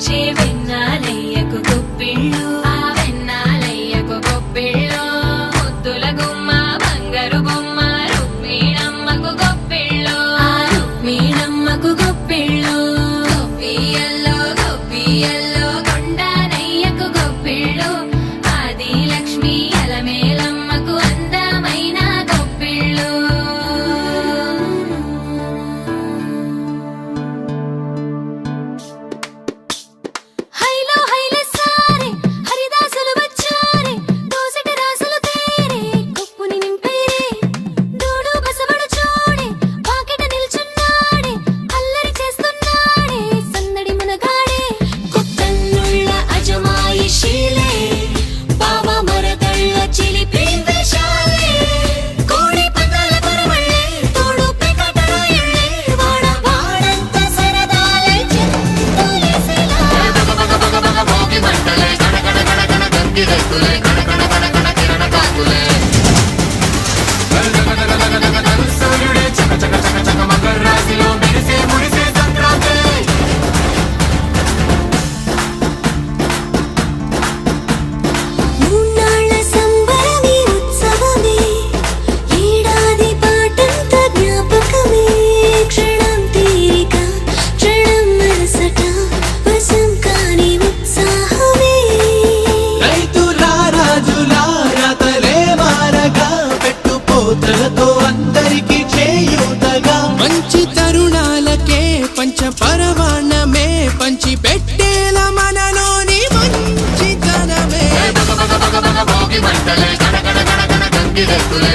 తెచ్చే వెన్నాలయ్యకు గొప్పిళ్ళు ఆ వెన్నాలయ్యకు గొప్పిళ్ళు ముద్దుల గుమ్మ బంగారు బొమ్మ రుక్మిణమ్మకు గొప్పిళ్ళు ఆ రుక్మిణమ్మకు గొప్పిళ్ళు గొప్పియల్లో గొప్పియల్లో కొండానయ్యకు గొప్పిళ్ళు ఆది లక్ష్మి అలమేలమ్మకు అందమైన గొప్పిళ్ళు హైలో హైలే సారే హరిదాసులు వచ్చారే దోసటి రాసులు తేరే కొప్పుని నింపేరే దూడు బసవడు చూడే పాకెట నిల్చున్నాడే అల్లరి చేస్తున్నాడే సందడి మునగాడే కొత్తన్నుళ్ళ అజమాయిషీలే బావ మరదళ్ళ చిలిపి వేషాలే కోడి పందాల కొరవళ్ళే తోడు పెకటల ఇళ్ళే వాడ వాడంత సరదాలే చింతలేసేలా భోగి మంటలే కడకడ కడకడ గంగి రైతులే కడకడ కడకడ కిరణ కాకులే సూర్యుడే చక చక చక చక మకర రాశిలో మెరిసే మురిసే సంక్రాంతి మూన్నాళ్ళ సంబరమే ఉత్సవమే ఏడాది పాటంత జ్ఞాపకమే క్షణం తీరిక క్షణం మనసట వశం కాని ఉత్సాహమే రైతులా రాజులా రాతలే మారగా పెట్టుపోతలతో అందరికి చేయూతగా మంచి తరుణాలకే పంచ పరమాణమే పంచి పెట్టేల మనలోని మంచితనమే భోగి మంటలే కడకడ కడకడ గంగి రైతులే